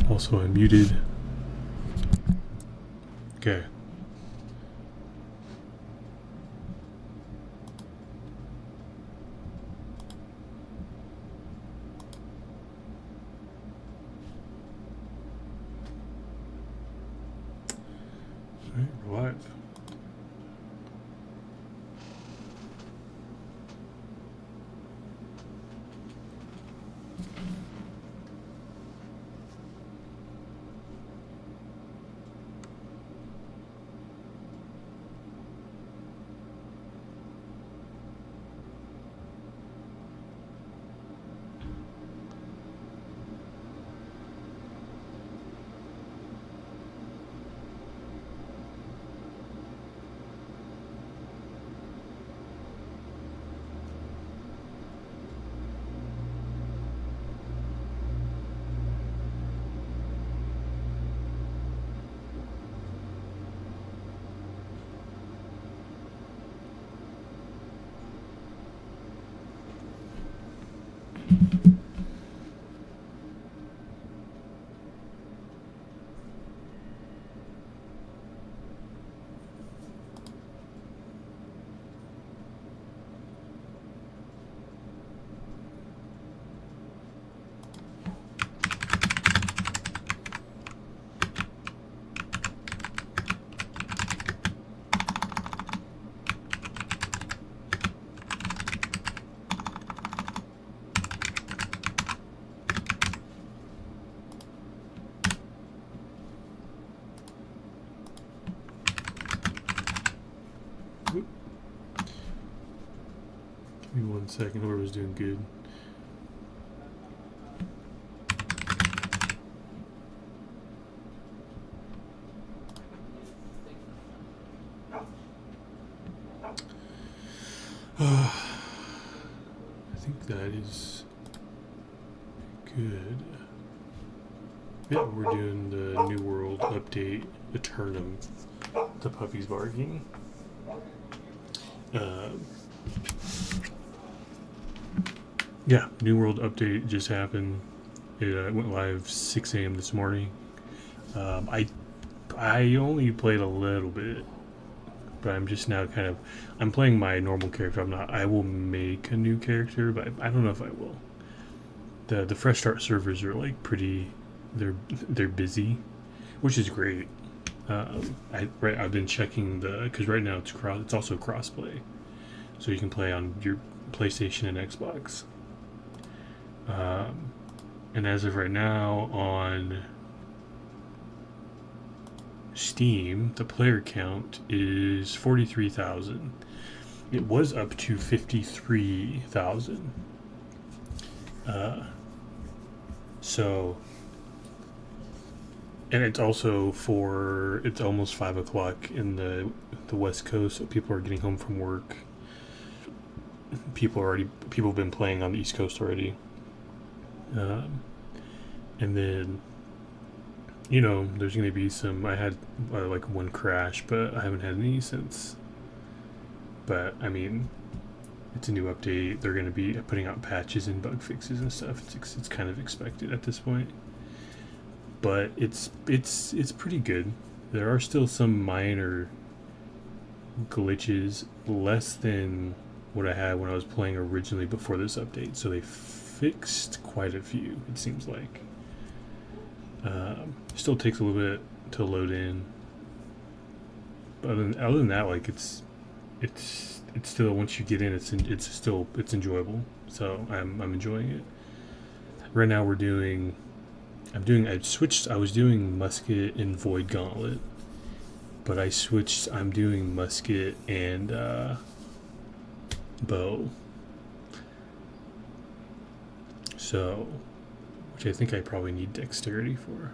Also, I'm muted. Okay. All right, we're live. Give me 1 second. Whoever's doing good. I think that is good. Yeah, we're doing the New World update, Eternum, the puppy's barking. Yeah, New World update just happened. It went live 6 a.m. this morning. I only played a little bit, but I'm just now I'm playing my normal character. I will make a new character, but I don't know if I will. The fresh start servers are like they're busy, which is great. I've been checking because right now it's also crossplay, so you can play on your PlayStation and Xbox. And as of right now on Steam, the player count is 43,000. It was up to 53,000. So, and it's also it's almost 5 o'clock in the West Coast, so people are getting home from work. People have been playing on the East Coast already. And then, there's going to be some. I had like one crash, but I haven't had any since. But I mean, it's a new update. They're going to be putting out patches and bug fixes and stuff. It's kind of expected at this point. But it's pretty good. There are still some minor glitches, less than what I had when I was playing originally before this update. So they fixed quite a few, it seems like. Still takes a little bit to load in, but other than that, like it's still, once you get in, it's enjoyable. So I'm enjoying it. Right now I was doing musket and void gauntlet, but I'm doing musket and bow. So, which I think I probably need dexterity for.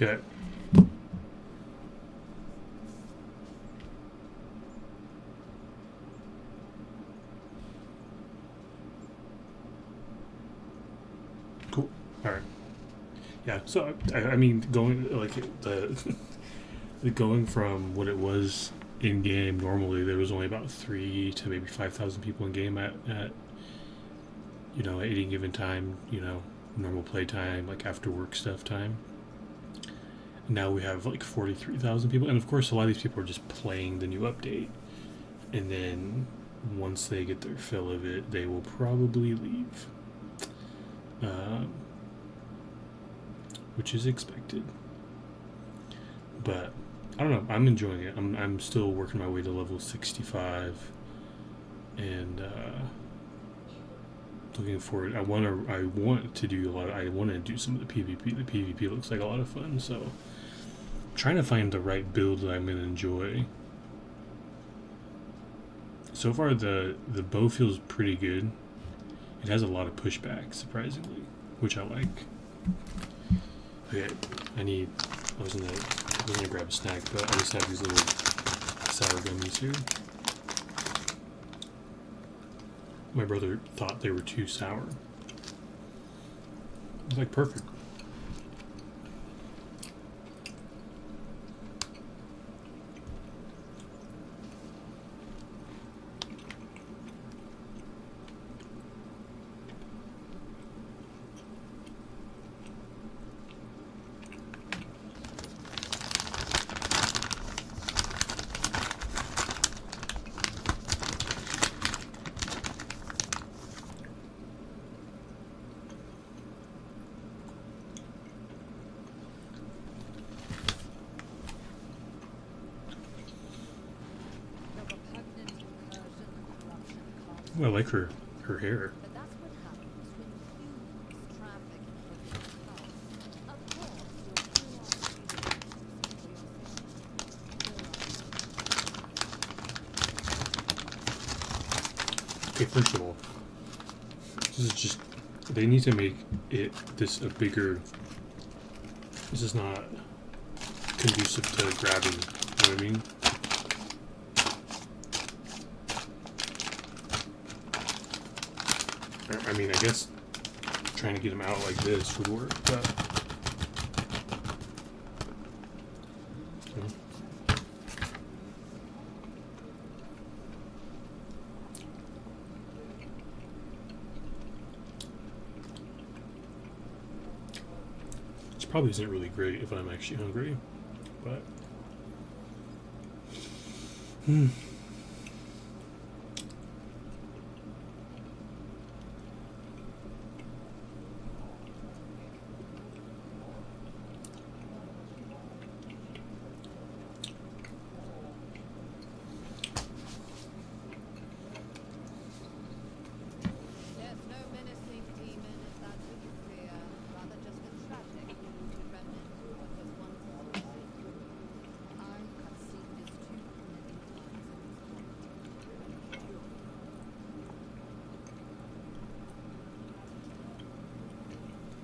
Yeah. Cool. All right. Yeah. So I mean, going like the going from what it was in game normally, there was only about 3 to maybe 5,000 people in game at at any given time. Normal play time, like after work stuff time. Now we have like 43,000 people, and of course, a lot of these people are just playing the new update, and then once they get their fill of it, they will probably leave, um, which is expected. But I don't know. I'm enjoying it. I'm still working my way to level 65, and looking forward. I want to do a lot. I want to do some of the PvP. The PvP looks like a lot of fun. So trying to find the right build that I'm gonna enjoy. So far, the bow feels pretty good. It has a lot of pushback, surprisingly, which I like. Okay, I was gonna grab a snack, but I just have these little sour gummies here. My brother thought they were too sour. It's like perfect. Well, I like her hair. Okay, first of all, this is just, they need to make this a bigger, this is not conducive to grabbing, you know what I mean? I mean, I guess trying to get them out like this would work, but this probably isn't really great if I'm actually hungry, but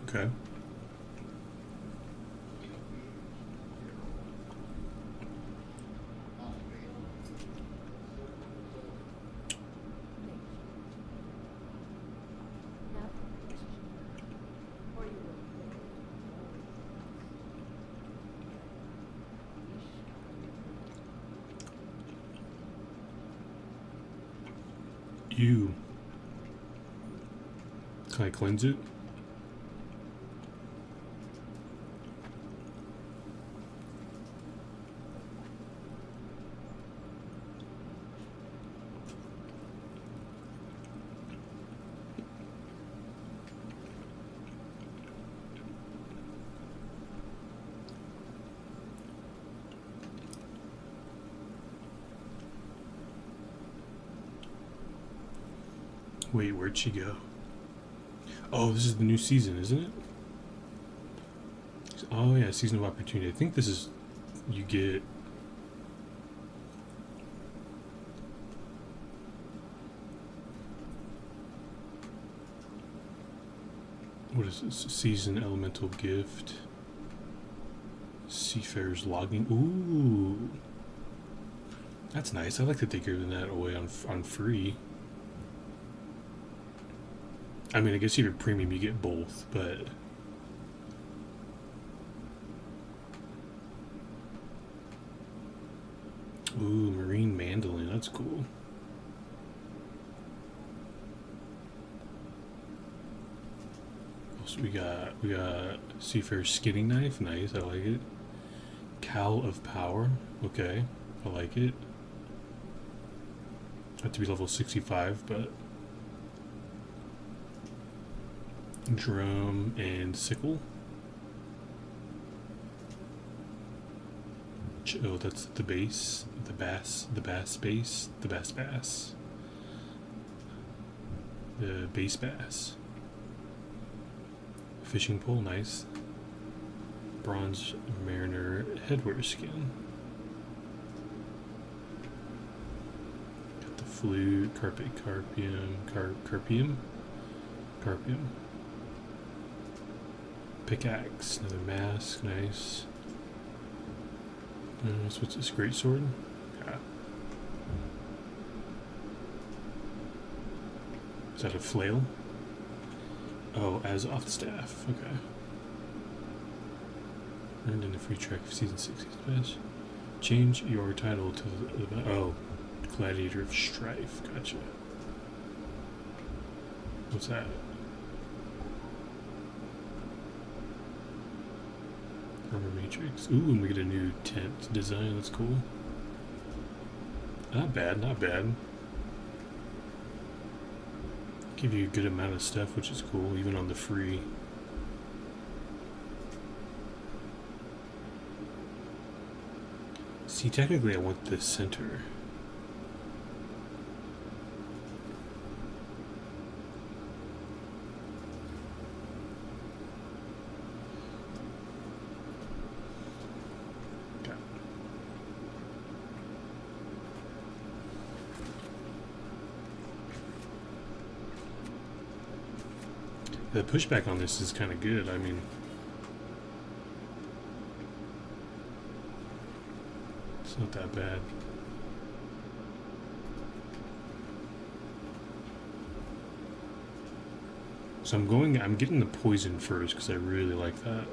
okay. You can I cleanse it? Wait, where'd she go? Oh, this is the new season, isn't it? Oh yeah, season of opportunity. I think this is, you get, what is this? Season elemental gift. Seafarer's logging. Ooh. That's nice. I like that they're giving that away on free. I mean, I guess if you're premium, you get both, but... Ooh, marine mandolin. That's cool. Also, we got Seafarer's skinning knife. Nice. I like it. Cowl of power. Okay. I like it. Have to be level 65, but... Drum and sickle. Oh, that's the bass. The bass bass. The bass. The bass bass. Fishing pole, nice. Bronze mariner headwear skin. Got the flute, carpium. Pickaxe, another mask, nice. So what's this, great sword? Yeah. Is that a flail? Oh, as off the staff. Okay. Earned in a free track of season 6 match. Change your title to the Gladiator of Strife. Gotcha. What's that? Armor matrix. Ooh, and we get a new tent design. That's cool. Not bad, not bad. Give you a good amount of stuff, which is cool, even on the free. See, technically I want the center. The pushback on this is kind of good. I mean, it's not that bad. So I'm getting the poison first because I really like that.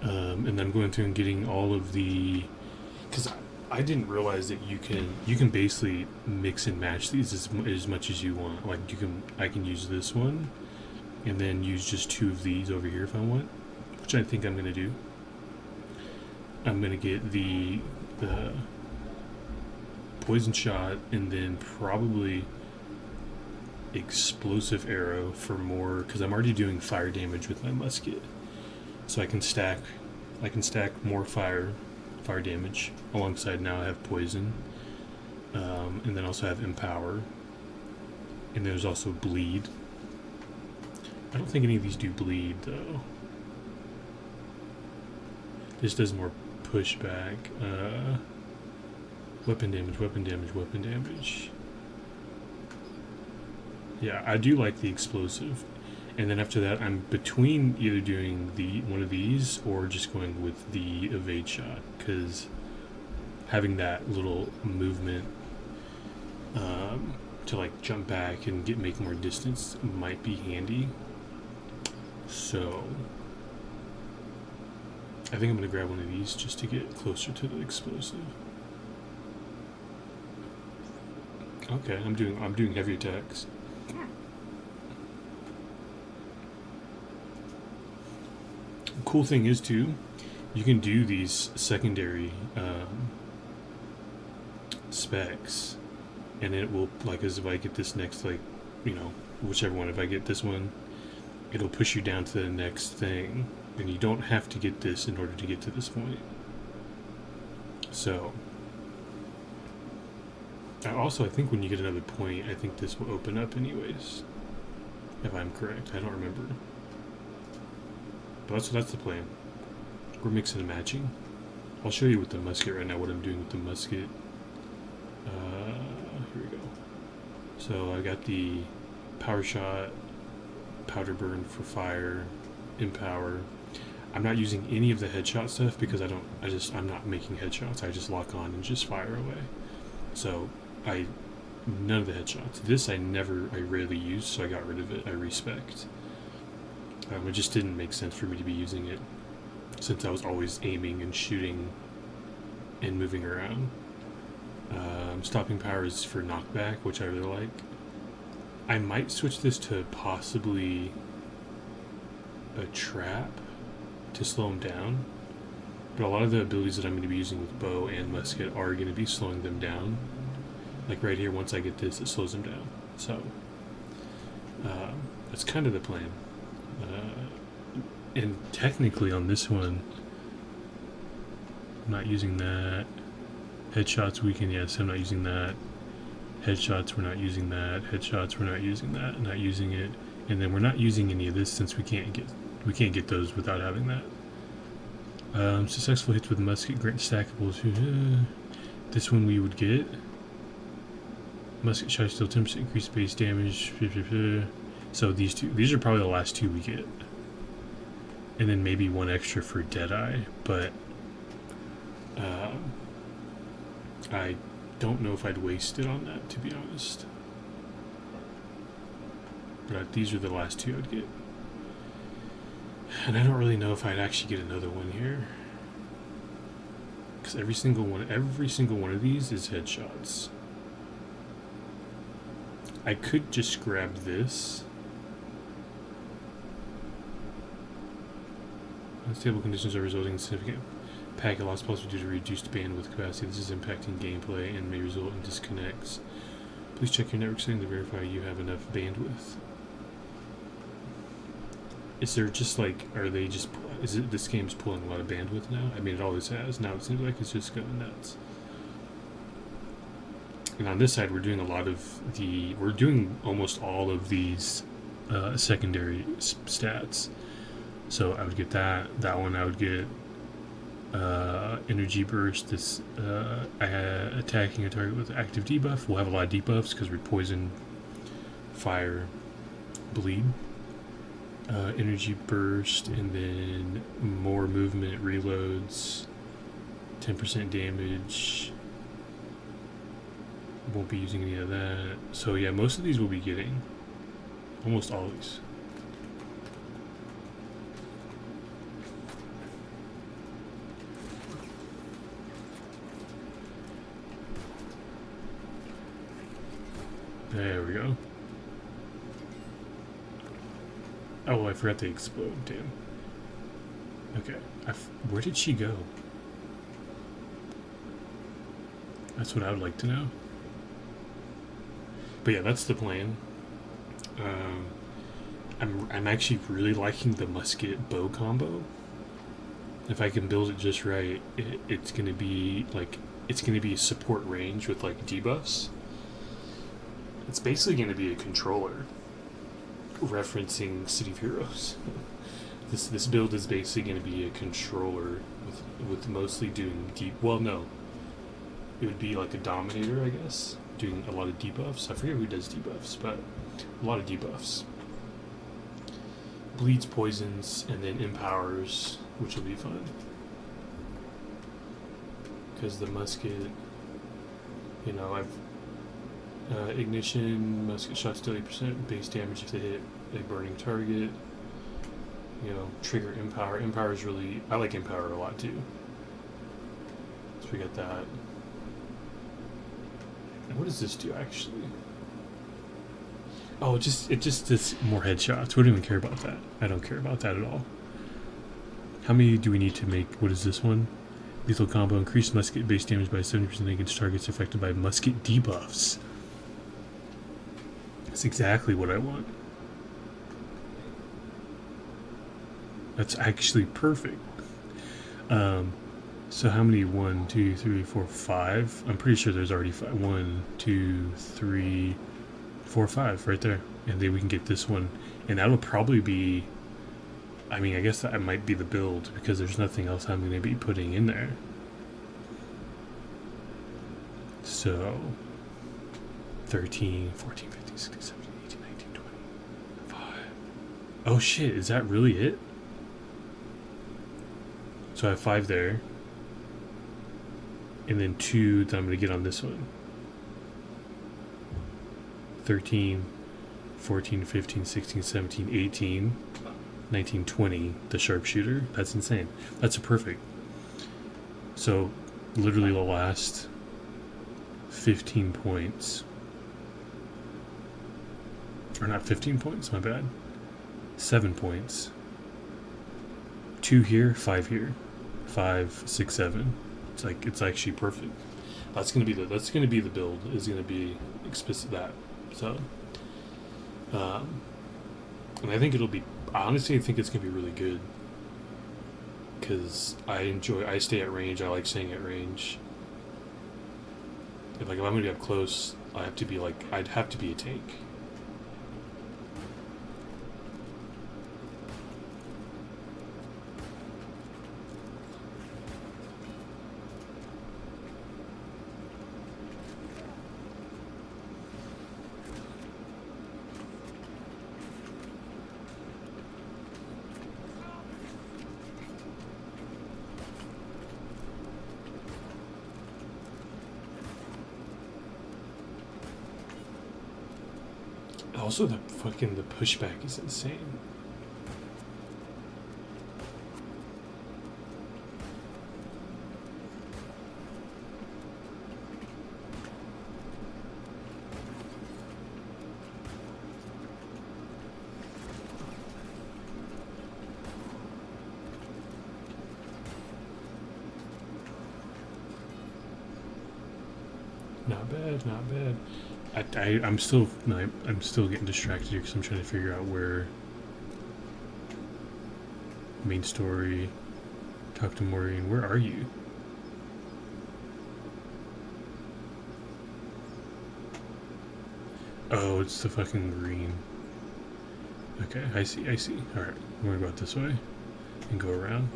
And then I'm going through and getting all of the, because I didn't realize that you can basically mix and match these as much as you want. Like I can use this one, and then use just 2 of these over here if I want, which I think I'm gonna do. I'm gonna get the poison shot, and then probably explosive arrow for more, because I'm already doing fire damage with my musket, so I can stack more fire damage alongside. Now I have poison, and then also have empower, and there's also bleed. I don't think any of these do bleed though. This does more pushback. Weapon damage. Yeah, I do like the explosive. And then after that, I'm between either doing one of these or just going with the evade shot, because having that little movement to like jump back and make more distance might be handy. So I think I'm gonna grab one of these just to get closer to the explosive. Okay, I'm doing heavy attacks. Cool thing is too, you can do these secondary specs, and it will, like, as if I get this next, like, you know, whichever one, if I get this one, it'll push you down to the next thing, and you don't have to get this in order to get to this point. So I think when you get another point, I think this will open up anyways, if I'm correct. I don't remember. But that's the plan. We're mixing and matching. I'll show you with the musket right now what I'm doing with the musket. Here we go. So I got the power shot, powder burn for fire, empower. I'm not using any of the headshot stuff because I'm not making headshots. I just lock on and just fire away. So none of the headshots. This I rarely use, so I got rid of it. I respect. It just didn't make sense for me to be using it since I was always aiming and shooting and moving around. Stopping power is for knockback, which I really like. I might switch this to possibly a trap to slow them down, but a lot of the abilities that I'm going to be using with bow and musket are going to be slowing them down. Like right here, once I get this, it slows them down. So that's kind of the plan. And technically on this one, I'm not using that. Headshots weaken, yes, I'm not using that. Headshots, we're not using that. Headshots, we're not using that. Not using it. And then we're not using any of this since we can't get those without having that. Successful hits with musket grant stackables. This one we would get. Musket shot still 10% increased base damage. So these are probably the last two we get. And then maybe one extra for Deadeye, but I don't know if I'd waste it on that, to be honest. But these are the last two I'd get. And I don't really know if I'd actually get another one here. Because every single one of these is headshots. I could just grab this. Unstable conditions are resulting in significant packet loss, possibly due to reduced bandwidth capacity. This is impacting gameplay and may result in disconnects. Please check your network setting to verify you have enough bandwidth. Is there just like, is it this game's pulling a lot of bandwidth now? I mean, it always has. Now it seems like it's just going nuts. And on this side, we're doing almost all of these secondary stats. So I would get that one. I would get energy burst. This attacking a target with active debuff. We'll have a lot of debuffs because we're poison, fire, bleed. Energy burst, and then more movement, reloads, 10% damage. Won't be using any of that. So yeah, most of these we'll be getting. Almost all of these. There we go. Oh, I forgot to explode. Damn. Okay. Where did she go? That's what I would like to know. But yeah, that's the plan. I'm actually really liking the musket bow combo. If I can build it just right, it's gonna be a support range with like debuffs. It's basically gonna be a controller. Referencing City of Heroes. This build is basically going to be a controller with mostly doing deep. Well, no, it would be like a Dominator, I guess, doing a lot of debuffs. I forget who does debuffs, but a lot of debuffs. Bleeds, poisons, and then empowers, which will be fun. Because the musket, I've ignition, musket shots deal 8% base damage if they hit a burning target. Trigger empower. Empower is really, I like empower a lot too. So we got that. And what does this do actually? Oh, it just does more headshots. We don't even care about that. I don't care about that at all. How many do we need to make? What is this one? Lethal combo. Increased musket base damage by 70% against targets affected by musket debuffs. That's exactly what I want. That's actually perfect. So how many? 1, 2, 3, 4, 5. I'm pretty sure there's already 5. 1, 2, 3, 4, 5 right there. And then we can get this one. And that'll probably be, I guess that might be the build because there's nothing else I'm going to be putting in there. So 13, 14, 15, 16, 17, 18, 19, 20, 5. Oh shit, is that really it? So I have 5 there. And then 2 that I'm going to get on this one. 13, 14, 15, 16, 17, 18, 19, 20, the sharpshooter. That's insane. That's a perfect. So literally the last 15 points. Or not 15 points, my bad. 7 points. 2 here, 5 here. 5, 6, 7. It's actually perfect. That's gonna be the build. Is gonna be explicit that. So, and I think it'll be. Honestly, I think it's gonna be really good. Because I stay at range. I like staying at range. If I'm gonna be up close, I'd have to be a tank. Also, the pushback is insane. Not bad, not bad. I'm still getting distracted here because I'm trying to figure out where main story. Talk to Maureen. Where are you? Oh, it's the fucking green. Okay, I see. Alright, I'm gonna go out this way and go around.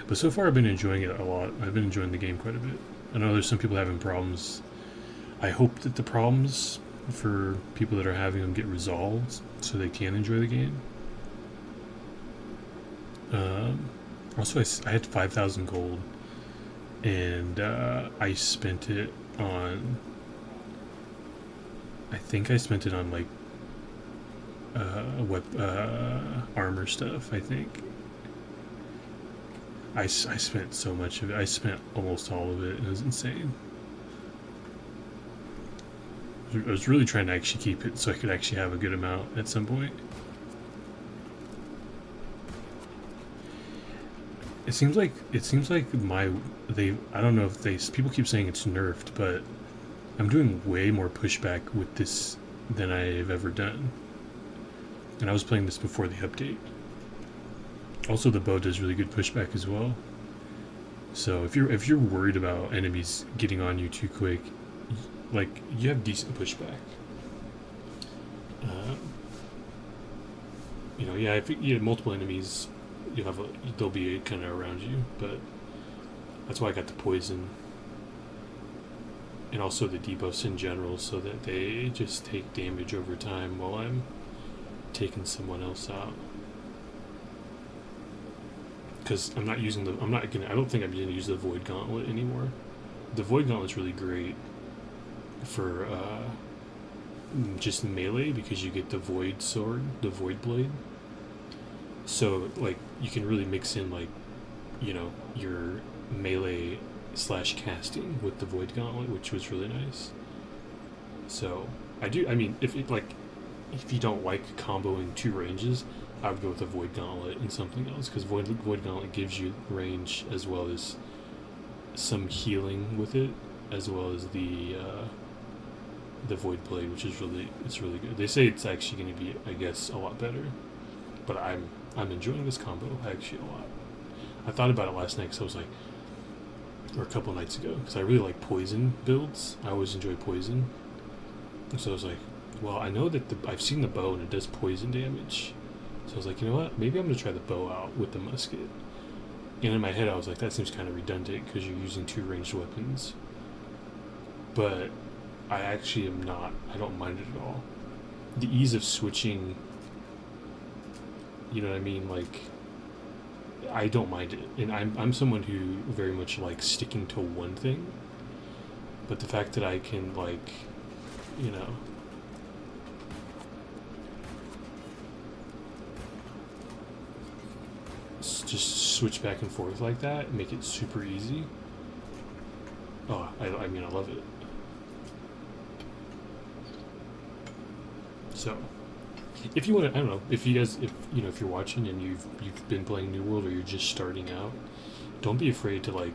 But so far I've been enjoying it a lot. I've been enjoying the game quite a bit. I know there's some people having problems. I hope that the problems for people that are having them get resolved so they can enjoy the game. Also, I had 5,000 gold, and I spent it on. I think I spent it on like armor stuff. I think I spent so much of it. I spent almost all of it. It was insane. I was really trying to actually keep it so I could actually have a good amount at some point. It seems like I don't know if people keep saying it's nerfed, but I'm doing way more pushback with this than I've ever done. And I was playing this before the update. Also, the bow does really good pushback as well. So if you're worried about enemies getting on you too quick, like, you have decent pushback. Yeah, if you have multiple enemies, they'll be kind of around you, but that's why I got the poison and also the debuffs in general, so that they just take damage over time while I'm taking someone else out. Because I don't think I'm gonna use the Void Gauntlet anymore. The Void Gauntlet's really great for just melee, because you get the Void Sword, the Void Blade. So, like, you can really mix in, like, your melee / casting with the Void Gauntlet, which was really nice. So, if you don't like comboing 2 ranges, I would go with a Void Gauntlet and something else, because Void Gauntlet gives you range as well as some healing with it, as well as the Void Blade, which is really good. They say it's actually going to be, I guess, a lot better, but I'm enjoying this combo actually a lot. I thought about it last night because I was like, or a couple nights ago, because I really like poison builds. I always enjoy poison, and so I was like, well, I know that I've seen the bow and it does poison damage, so I was like, you know what? Maybe I'm gonna try the bow out with the musket. And in my head, I was like, that seems kind of redundant because you're using 2 ranged weapons. But I actually am not. I don't mind it at all. The ease of switching, you know what I mean? Like, I don't mind it, and I'm someone who very much likes sticking to one thing. But the fact that I can like, you know, just switch back and forth like that, make it super easy. Oh, I mean, I love it. So, if you want to, I don't know, if you guys, if you know, if you're watching and you've been playing New World or you're just starting out, don't be afraid to like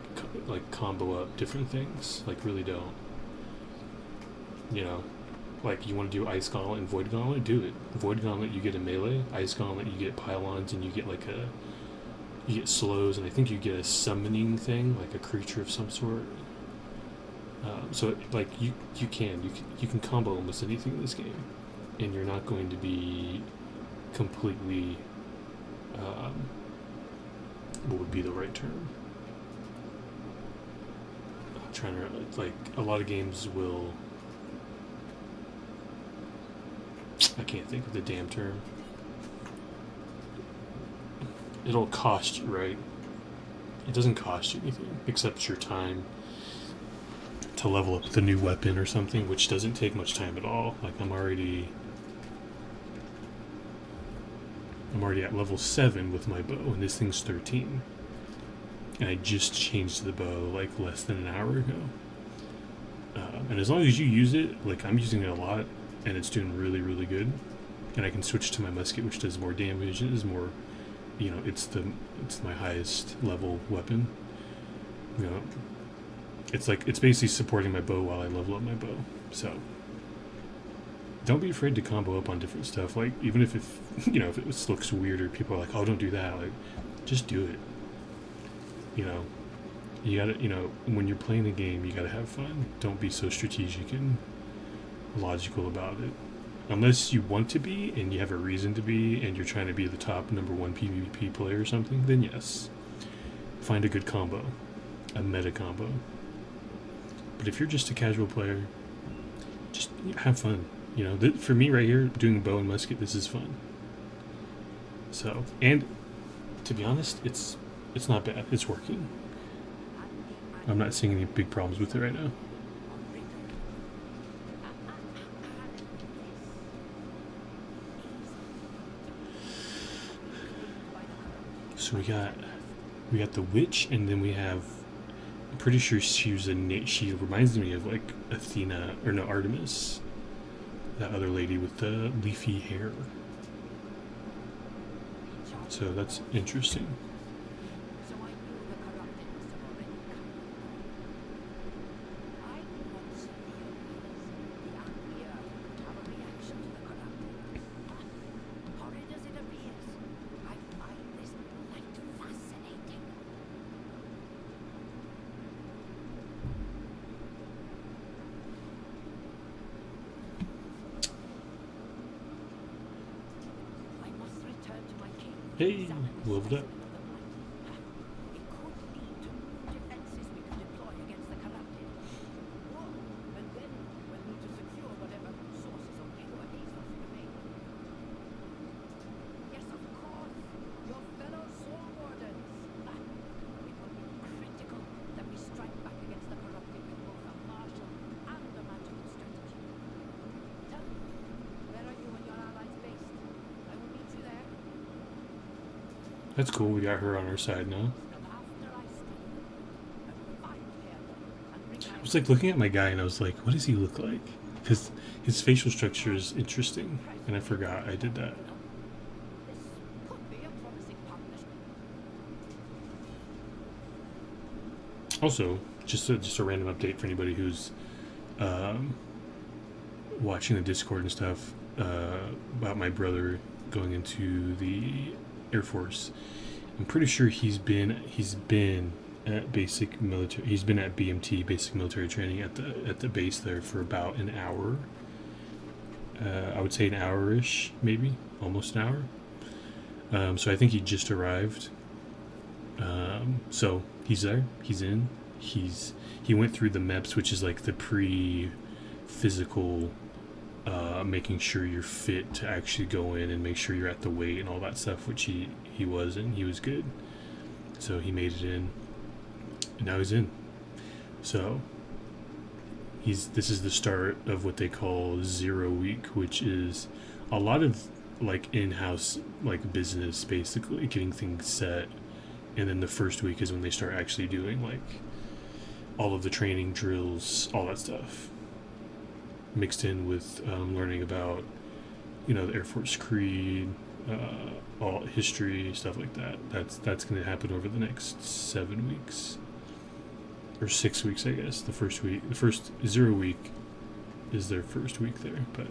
combo up different things. Like, really don't. You know, like you want to do Ice Gauntlet and Void Gauntlet, do it. Void Gauntlet, you get a melee. Ice Gauntlet, you get pylons and you get like you get slows, and I think you get a summoning thing, like a creature of some sort. So like you can combo almost anything in this game, and you're not going to be completely what would be the right term? I'm trying to, like, a lot of games will, I can't think of the damn term. It'll cost you, right? It doesn't cost you anything except your time to level up the new weapon or something, which doesn't take much time at all. Like, I'm already at level 7 with my bow, and this thing's 13. And I just changed the bow like less than an hour ago. And as long as you use it, like I'm using it a lot, and it's doing really, really good. And I can switch to my musket, which does more damage. It is more, you know, it's my highest level weapon. You know, it's basically supporting my bow while I level up my bow. So don't be afraid to combo up on different stuff. Like, even if you know, if it looks weird or people are like, oh, don't do that, like, just do it. You know, you gotta, you know, when you're playing the game, you gotta have fun. Don't be so strategic and logical about it. Unless you want to be and you have a reason to be and you're trying to be the top number 1 PvP player or something, then yes, find a good combo, a meta combo. But if you're just a casual player, just have fun. You know, for me right here, doing bow and musket, this is fun. So, and to be honest, it's not bad. It's working. I'm not seeing any big problems with it right now. So we got the witch, and then we have, I'm pretty sure she reminds me of like Athena, or no, Artemis, that other lady with the leafy hair. So that's interesting. Hey, leveled up. That's cool, we got her on our side now. I was like looking at my guy and I was like, what does he look like? Because his facial structure is interesting, and I forgot I did that. Also, just a random update for anybody who's watching the Discord and stuff, about my brother going into the Air Force. I'm pretty sure he's been at basic military. He's been at BMT, basic military training, at the base there for about an hour. I would say an hour-ish, maybe almost an hour. So I think he just arrived. So he's there. He's in. He went through the MEPS, which is like the pre-physical, making sure you're fit to actually go in and make sure you're at the weight and all that stuff, which he was, and he was good. So he made it in, and now he's in. So this is the start of what they call 0 week, which is a lot of like in-house like business, basically getting things set, and then the first week is when they start actually doing like all of the training drills, all that stuff, mixed in with learning about the Air Force Creed, all history, stuff like that. That's going to happen over the next 7 weeks or 6 weeks, I guess. The first 0 week is their first week there, but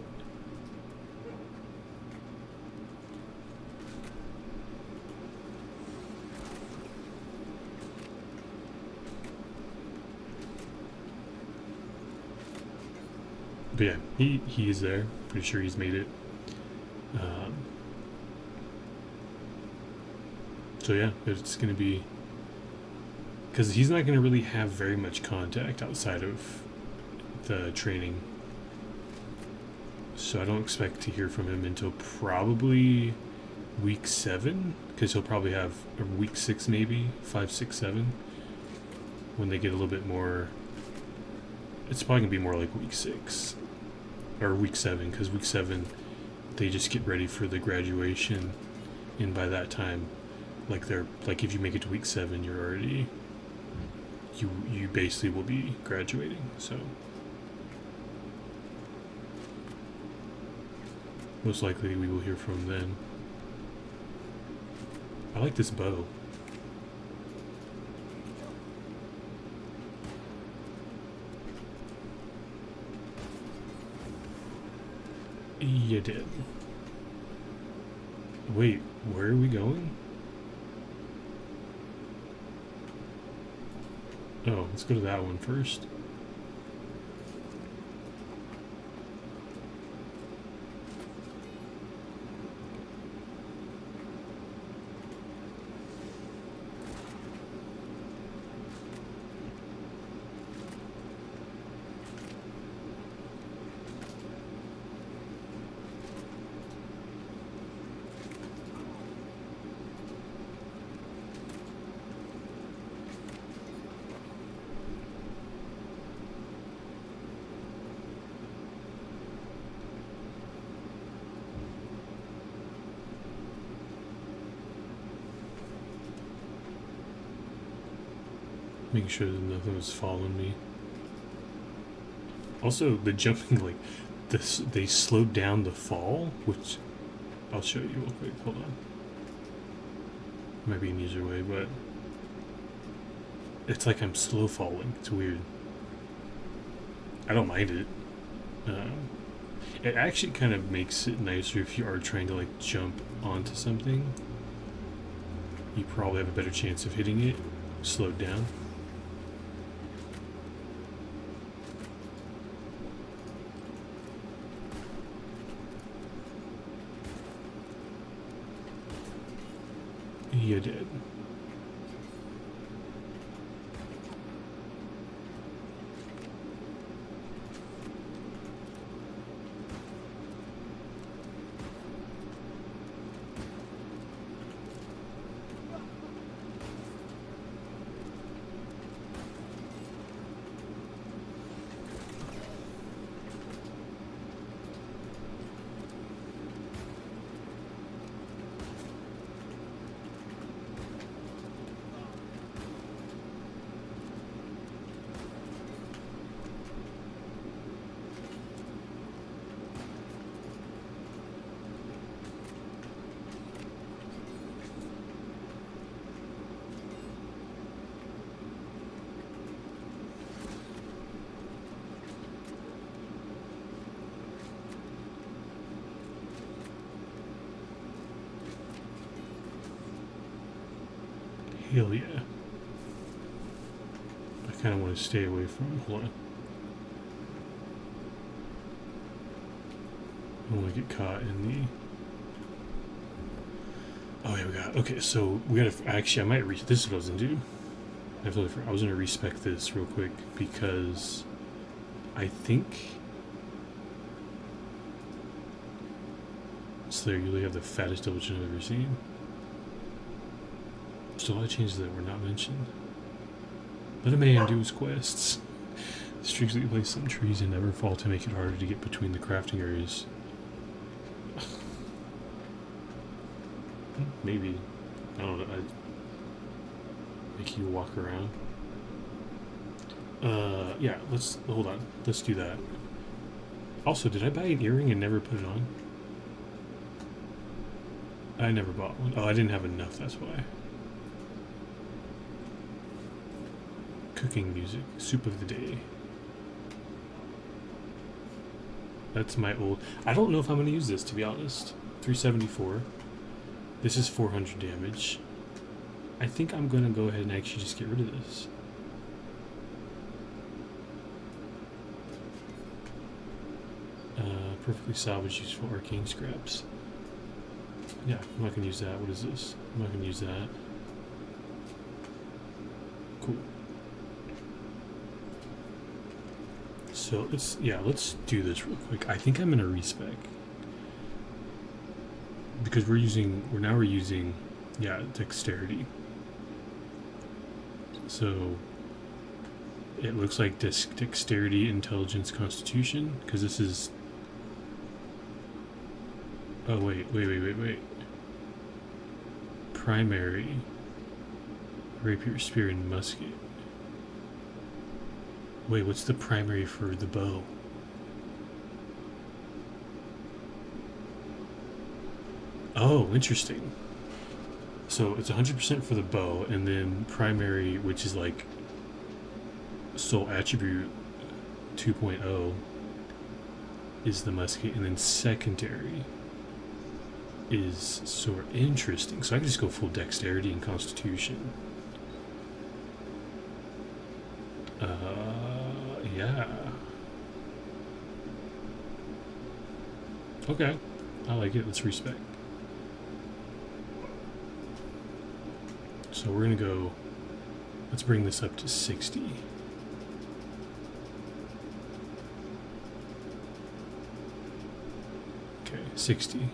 yeah, he is there. Pretty sure he's made it. So yeah, it's going to be, because he's not going to really have very much contact outside of the training. So I don't expect to hear from him until probably week 7, because he'll probably have a week 6, maybe 5, 6, 7, when they get a little bit more. It's probably gonna be more like week 6 or week 7, because week 7 they just get ready for the graduation, and by that time, like if you make it to week 7, you're already you basically will be graduating. So most likely we will hear from him then. I like this bow. You did. Wait, where are we going? Oh, let's go to that one first. Making sure that nothing was following me. Also, the jumping, like, they slowed down the fall, which I'll show you real quick. Hold on. Might be an easier way, but it's like I'm slow falling. It's weird. I don't mind it. It actually kind of makes it nicer if you are trying to like jump onto something. You probably have a better chance of hitting it slowed down. You did. Hell yeah. I kind of want to stay away from him. Hold on. I don't want to get caught in the... Oh, yeah, we got... Okay, so we got to... Actually, I might reach... This is what I was going to do. I was going to respec this real quick because I think... Slayer, you really have the fattest double chin I've ever seen. So a lot of changes that were not mentioned. Let a man do his quests. Strictly place some trees and never fall to make it harder to get between the crafting areas. Maybe. I don't know. I'd make you walk around. Yeah, hold on. Let's do that. Also, did I buy an earring and never put it on? I never bought one. Oh, I didn't have enough, that's why. Cooking music. Soup of the day. That's my old... I don't know if I'm going to use this, to be honest. 374. This is 400 damage. I think I'm going to go ahead and actually just get rid of this. Perfectly salvaged, useful arcane scraps. Yeah, I'm not going to use that. What is this? I'm not going to use that. Cool. So let's do this real quick. I think I'm going to respec. Because we're using, dexterity. So it looks like dexterity, intelligence, constitution, because this is... Oh, wait. Primary. Rapier, spear, and musket. Wait, what's the primary for the bow? Oh, interesting. So it's 100% for the bow, and then primary, which is like soul attribute 2.0, is the musket, and then secondary is sword. Interesting. So I can just go full dexterity and constitution. Yeah. Okay. I like it. Let's respec. So we're gonna go, let's bring this up to 60. Okay, 60.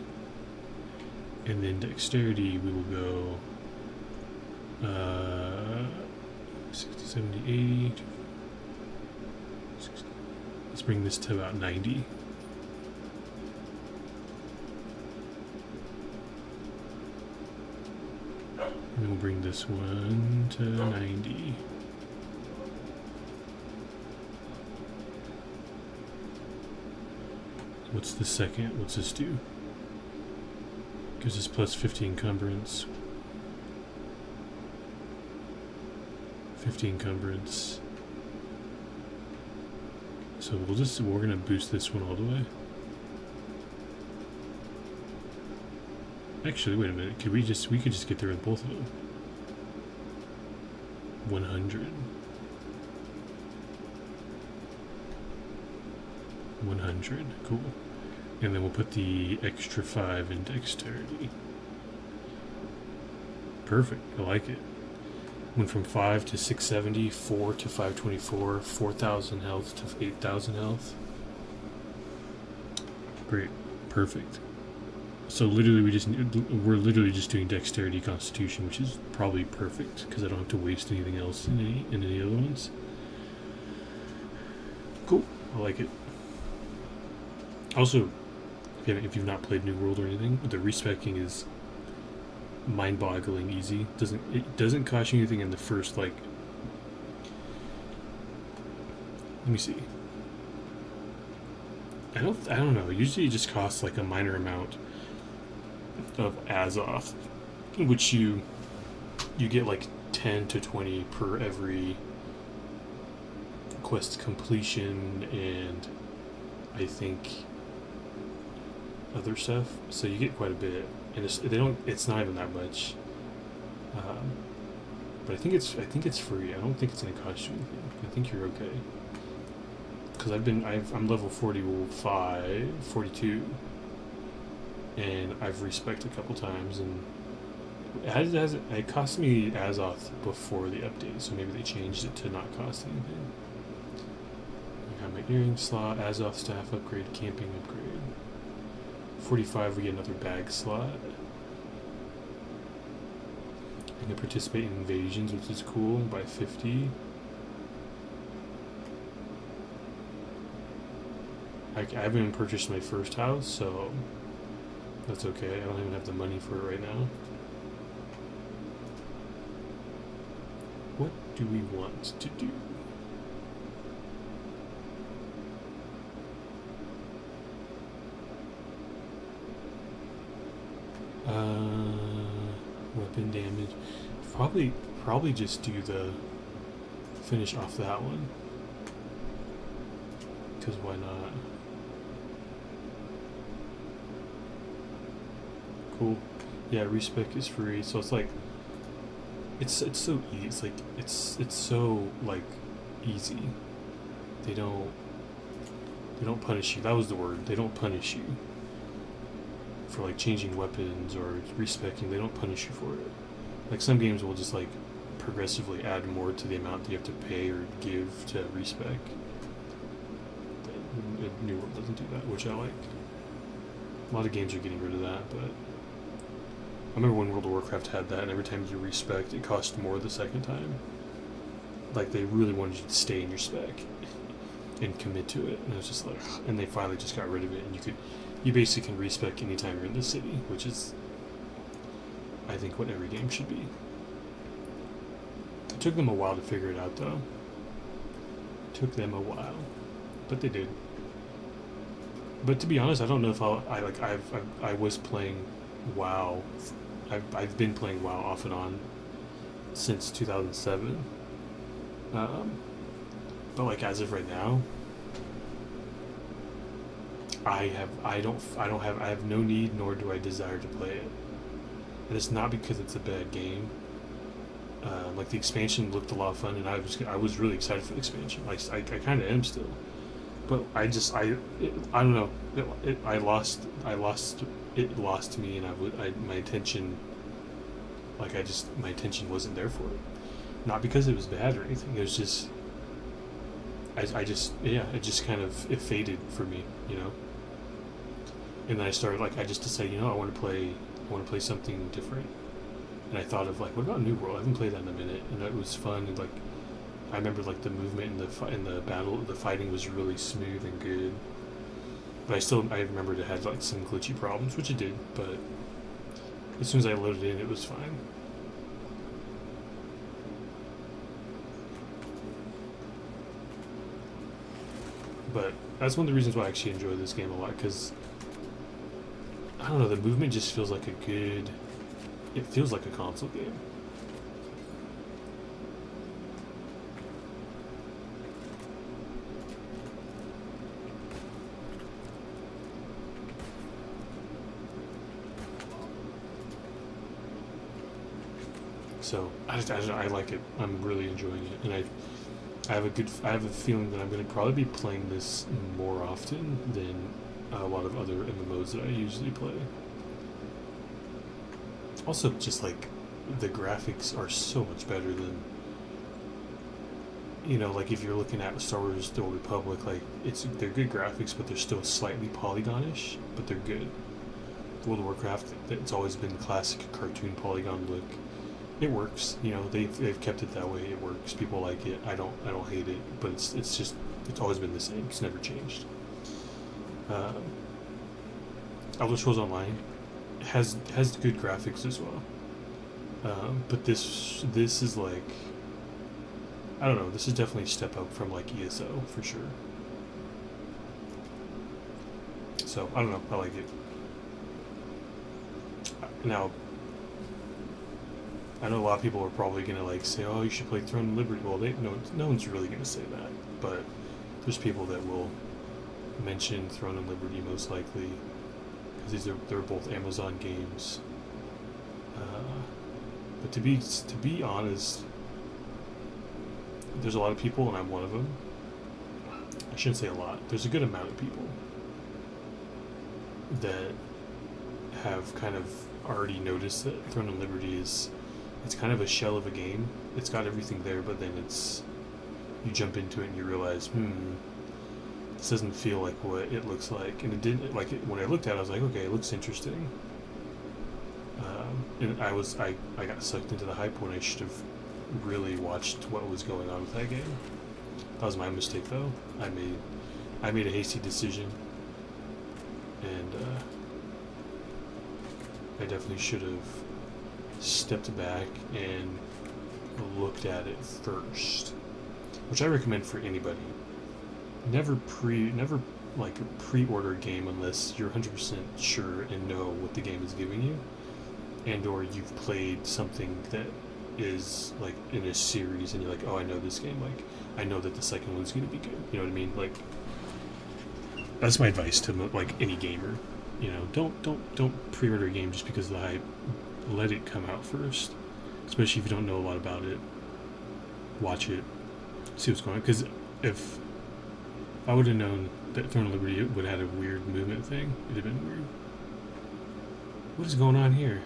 And then dexterity, we will go 60, 70, 80. 60. Let's bring this to about 90. And then we'll bring this one to 90. What's the second? What's this do? Gives us plus 50 encumbrance. 50 encumbrance. So we're gonna boost this one all the way. Actually, wait a minute. We could just get there with both of them. 100. 100. Cool. And then we'll put the extra 5 in dexterity. Perfect. I like it. Went from 5 to 670, 4 to 524, 4,000 health to 8,000 health. Great. Perfect. So literally we're literally just doing dexterity, constitution, which is probably perfect because I don't have to waste anything else in any other ones. Cool. I like it. Also, if you've not played New World or anything, the respecking is mind-boggling easy. It doesn't cost you anything in the first, like, let me see. I don't know. Usually it just costs like a minor amount of Azoth, which you get like 10 to 20 per every quest completion, and I think other stuff. So you get quite a bit, and it's not even that much. But I think it's free. I don't think it's gonna cost you anything. I think you're okay. Because I'm level 45, 42, and I've respected a couple times, and it cost me Azoth before the update, so maybe they changed it to not cost anything. I got my earring slot, Azoth staff upgrade, camping upgrade. 45, we get another bag slot. I can participate in invasions, which is cool, by 50. I haven't even purchased my first house, so that's okay. I don't even have the money for it right now. What do we want to do? Weapon damage. Probably just do the finish off that one. Because why not? Cool. Yeah, respec is free, so it's like it's so easy. It's like it's so like easy. They don't punish you. That was the word. They don't punish you for like changing weapons or respecing. They don't punish you for it. Like some games will just like progressively add more to the amount that you have to pay or give to respec. The New World doesn't do that, which I like. A lot of games are getting rid of that, but I remember when World of Warcraft had that, and every time you respec, it cost more the second time. Like they really wanted you to stay in your spec and commit to it, and it was just like, and they finally just got rid of it, and you basically can respec anytime you're in the city, which is, I think, what every game should be. It took them a while to figure it out, though. It took them a while, but they did. But to be honest, I don't know if I was playing WoW. I've been playing WoW off and on since 2007. But like as of right now, I have no need nor do I desire to play it. And it's not because it's a bad game. Like the expansion looked a lot of fun, and I was really excited for the expansion. Like I kind of am still, but I don't know. It lost me, and my attention. My attention wasn't there for it. Not because it was bad or anything. It was just. It just kind of it faded for me, you know. And then I started I just decided, I want to play something different. And I thought of what about New World? I haven't played that in a minute, and it was fun. And I remember the movement in the battle, the fighting was really smooth and good. But I remembered it had some glitchy problems, which it did. But as soon as I loaded in, it was fine. But that's one of the reasons why I actually enjoy this game a lot, because I don't know, the movement just feels like it feels like a console game. So I like it. I'm really enjoying it, and I have a feeling that I'm going to probably be playing this more often than a lot of other MMOs that I usually play. Also, just the graphics are so much better than, if you're looking at Star Wars: The Old Republic, they're good graphics, but they're still slightly polygonish, but they're good. World of Warcraft, it's always been classic cartoon polygon look. It works, they've kept it that way. It works. People like it. I don't hate it, but it's always been the same. It's never changed. Elder Scrolls Online has good graphics as well, but this is I don't know. This is definitely a step up from ESO for sure. So I don't know. I like it. Now, I know a lot of people are probably gonna say, "Oh, you should play Throne of Liberty." Well, no one's really gonna say that, but there's people that will mention Throne of Liberty most likely because they're both Amazon games. But to be honest, there's a lot of people, and I'm one of them. I shouldn't say a lot. There's a good amount of people that have kind of already noticed that Throne of Liberty it's kind of a shell of a game. It's got everything there, but then you jump into it and you realize, this doesn't feel like what it looks like. And it didn't, when I looked at it, I was like, okay, it looks interesting. And I got sucked into the hype when I should have really watched what was going on with that game. That was my mistake, though. I made a hasty decision, and I definitely should have stepped back and looked at it first, which I recommend for anybody. Never like pre-order a game unless you're 100% sure and know what the game is giving you, and or you've played something that is like in a series and you're like, oh, I know this game, like I know that the second one's gonna be good. You know what I mean? Like, that's my advice to like any gamer. You know, don't pre-order a game just because of the hype. Let it come out first, especially if you don't know a lot about it. Watch it, see what's going on. Because if I would have known that Throne of Liberty would have had a weird movement thing, it'd have been weird. What is going on here?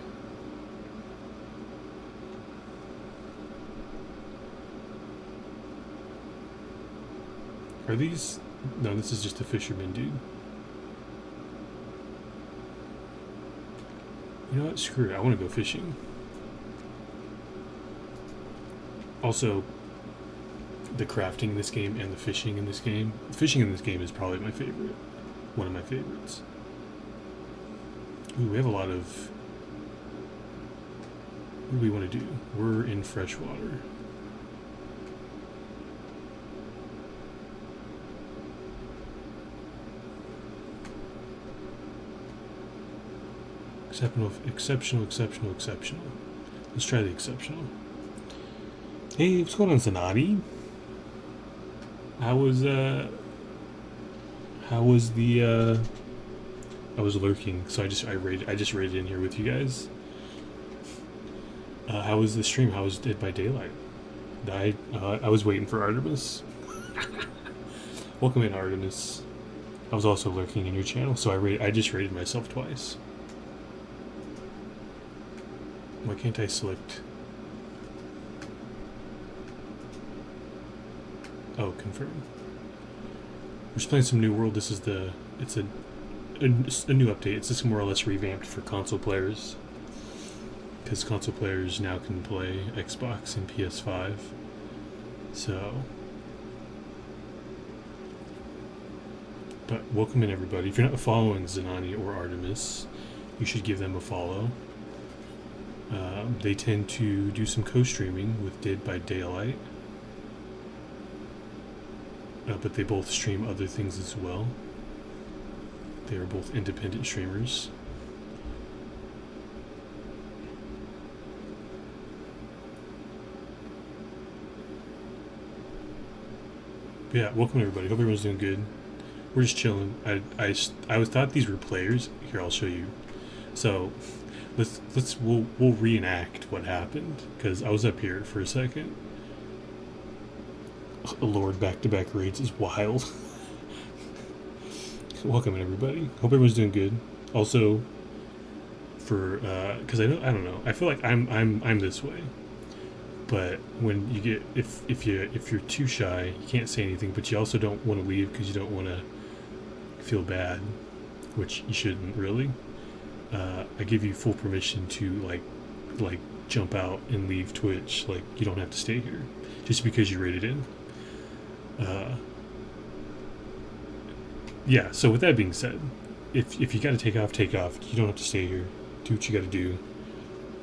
Are these... No, this is just a fisherman dude. You know what? Screw it. I want to go fishing. Also, the crafting in this game and the fishing in this game. The fishing in this game is probably my favorite. One of my favorites. Ooh, we have a lot of... What do we want to do? We're in freshwater. Exceptional. Let's try the exceptional. Hey, what's going on, Zanati? How was the I was lurking, so I just raided in here with you guys. How was the stream? How was Dead by Daylight? I was waiting for Artemis. Welcome in, Artemis. I was also lurking in your channel, so I just raided myself twice. Why can't I select? Oh, confirm. We're just playing some New World. This is it's a new update. It's just more or less revamped for console players, because console players now can play Xbox and PS5. So, but welcome in, everybody. If you're not following Zanani or Artemis, you should give them a follow. They tend to do some co-streaming with Dead by Daylight, but they both stream other things as well. They are both independent streamers. But yeah, welcome everybody. Hope everyone's doing good. We're just chilling. I thought these were players. Here, I'll show you. So we'll reenact what happened, because I was up here for a second. Lord, back-to-back raids is wild. Welcome everybody. Hope everyone's doing good. Also, for because I don't know. I feel like I'm this way. But when you get if you're too shy, you can't say anything. But you also don't want to leave because you don't want to feel bad, which you shouldn't really. I give you full permission to like jump out and leave Twitch. Like, you don't have to stay here just because you rated in. Yeah. So with that being said, if you got to take off, take off. You don't have to stay here. Do what you got to do.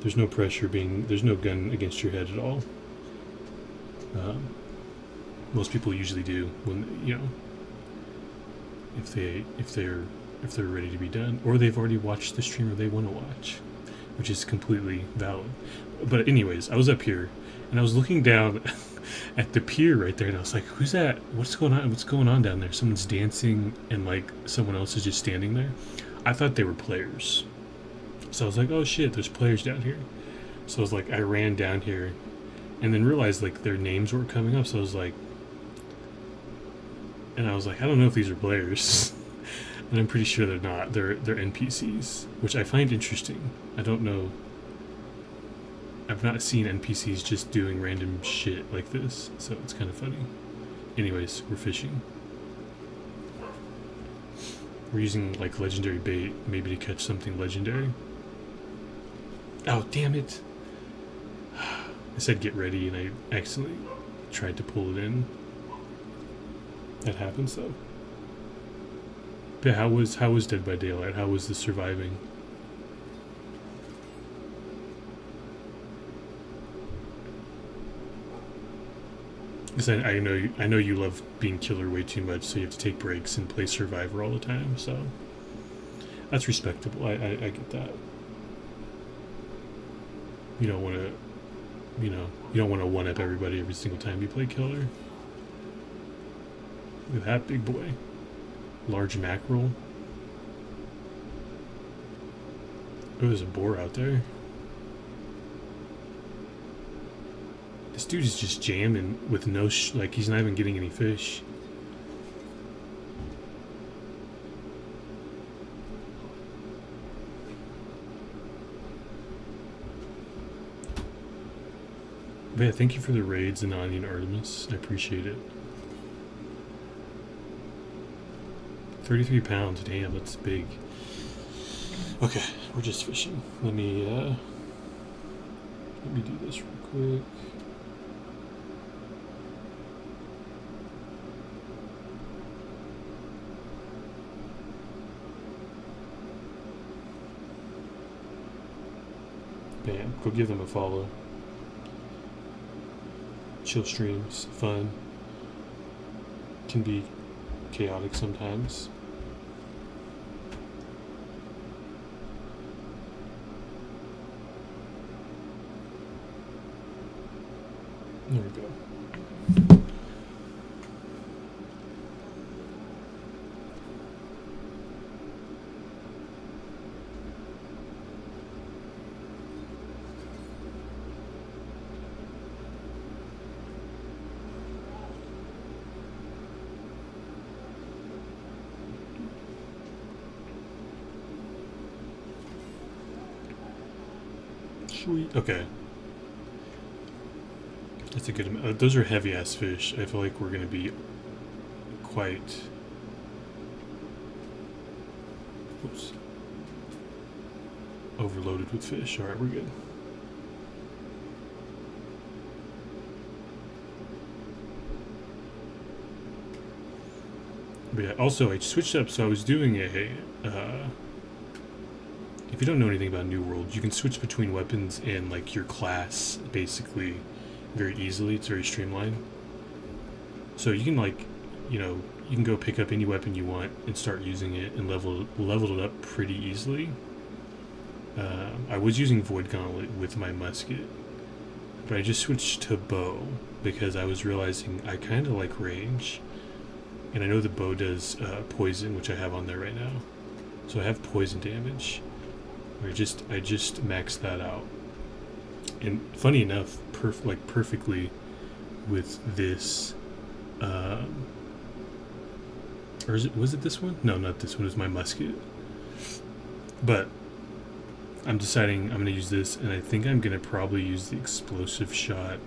There's no pressure there's no gun against your head at all. Most people usually do when, you know, if they're ready to be done, or they've already watched the stream, or they want to watch, which is completely valid. But anyways, I was up here and I was looking down at the pier right there, and I was like, who's that? What's going on down there? Someone's dancing and like someone else is just standing there. I thought they were players. So I was like, oh shit, there's players down here. So I was like, I ran down here and then realized like their names weren't coming up. So I was like, I don't know if these are players. And I'm pretty sure they're not. They're NPCs, which I find interesting. I don't know. I've not seen NPCs just doing random shit like this, so it's kind of funny. Anyways, we're fishing. We're using like legendary bait, maybe to catch something legendary. Oh, damn it. I said get ready and I accidentally tried to pull it in. That happens though. But how was Dead by Daylight? How was the surviving? Because I know you love being killer way too much, so you have to take breaks and play Survivor all the time. So that's respectable. I get that. You don't want to, you don't want to one up everybody every single time you play killer. Look at that big boy, large mackerel. Oh, there's a boar out there. This dude is just jamming with no like he's not even getting any fish. But yeah, thank you for the raids, Anani and Artemis. I appreciate it. 33 pounds, damn, that's big. Okay, we're just fishing. Let me do this real quick. Bam, go give them a follow. Chill streams, fun. Can be chaotic sometimes. There we go. Sweet. Okay. That's a good amount. Those are heavy ass fish. I feel like we're going to be quite. Oops. Overloaded with fish. Alright, we're good. But yeah, also, I switched up. So I was doing a. If you don't know anything about New World, you can switch between weapons and like your class basically very easily. It's very streamlined. So you can like, you can go pick up any weapon you want and start using it and level it up pretty easily. I was using Void Gauntlet with my musket, but I just switched to bow because I was realizing I kind of like range, and I know the bow does poison, which I have on there right now. So I have poison damage. I just maxed that out, and funny enough, perfectly with this. Or was it this one? No, not this one. It was my musket. But I'm deciding I'm going to use this, and I think I'm going to probably use the explosive shot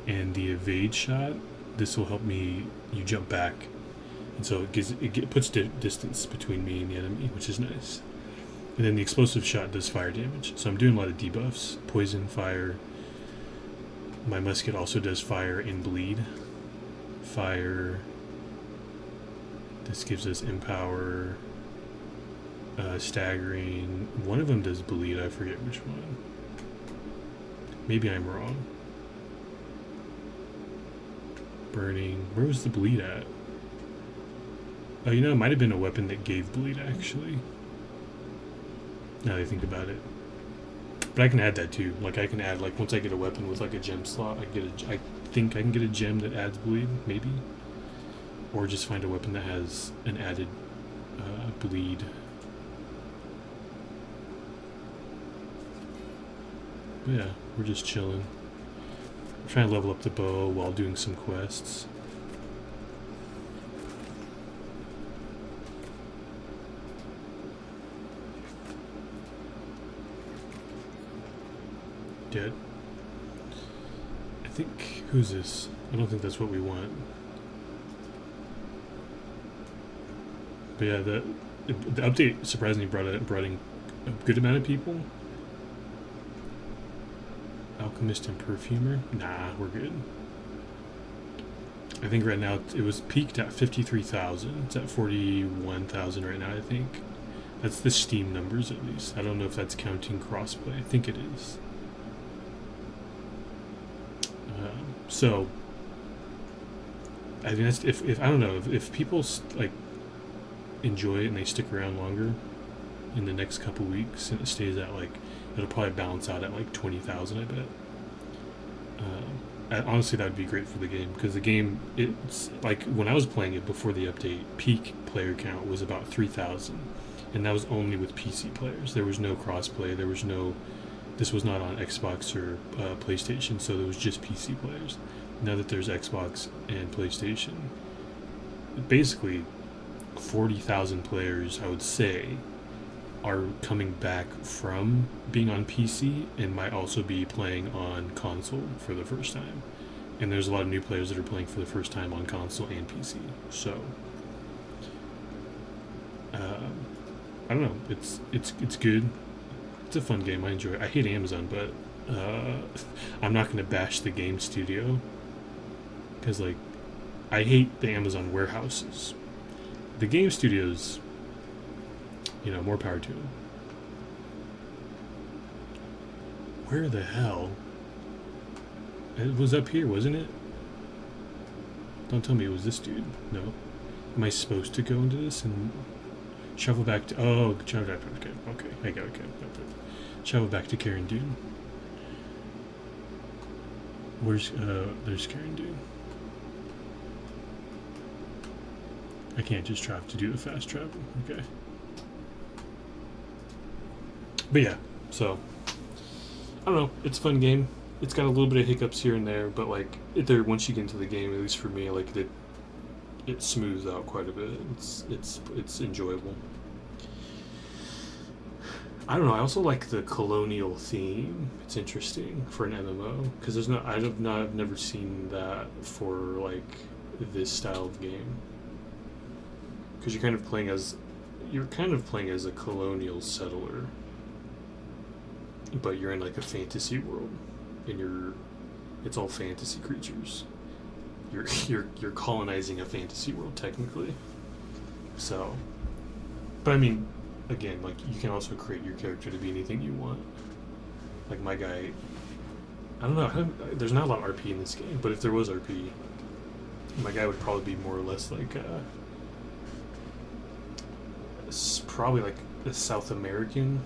and the evade shot. This will help me. You jump back, and so it puts distance between me and the enemy, which is nice. And then the explosive shot does fire damage. So I'm doing a lot of debuffs. Poison, fire. My musket also does fire and bleed. Fire. This gives us empower. Staggering. One of them does bleed. I forget which one. Maybe I'm wrong. Burning. Where was the bleed at? Oh, it might have been a weapon that gave bleed, actually. Now that I think about it. But I can add that too. Like I can add, like once I get a weapon with like a gem slot, I think I can get a gem that adds bleed, maybe. Or just find a weapon that has an added bleed. But yeah, we're just chilling. I'm trying to level up the bow while doing some quests. Dead. I think, who's this? I don't think that's what we want. But yeah, the update surprisingly brought in a good amount of people. Alchemist and Perfumer? Nah, we're good. I think right now it was peaked at 53,000. It's at 41,000 right now, I think. That's the Steam numbers, at least. I don't know if that's counting crossplay. I think it is. So, I mean, that's, if I don't know, if people like enjoy it and they stick around longer in the next couple weeks, and it stays at like, it'll probably balance out at like 20,000, I bet. Honestly, that would be great for the game, because the game, it's like when I was playing it before the update, peak player count was about 3,000, and that was only with PC players. There was no crossplay. There was no. This was not on Xbox or PlayStation, so there was just PC players. Now that there's Xbox and PlayStation, basically 40,000 players, I would say, are coming back from being on PC and might also be playing on console for the first time. And there's a lot of new players that are playing for the first time on console and PC. So, I don't know. It's good. It's a fun game. I enjoy it. I hate Amazon, but I'm not going to bash the game studio, because like I hate the Amazon warehouses. The game studios, more power to them. Where the hell? It was up here, wasn't it? Don't tell me it was this dude. No. Am I supposed to go into this and shovel back to... Oh, shovel back. Okay. I got it. Shovel back to Karen Dune. Where's... there's Karen Dune. I can't just have to do the fast travel. Okay. But yeah, so I don't know. It's a fun game. It's got a little bit of hiccups here and there, but like once you get into the game, at least for me, like it smooths out quite a bit. It's enjoyable. I don't know. I also like the colonial theme. It's interesting for an MMO, because I've never seen that for like this style of game. Because you're kind of playing as a colonial settler, but you're in like a fantasy world, and it's all fantasy creatures. You're colonizing a fantasy world technically. So, but I mean, again, like you can also create your character to be anything you want. Like my guy, I don't know. There's not a lot of RP in this game, but if there was RP, my guy would probably be more or less like probably like a South American,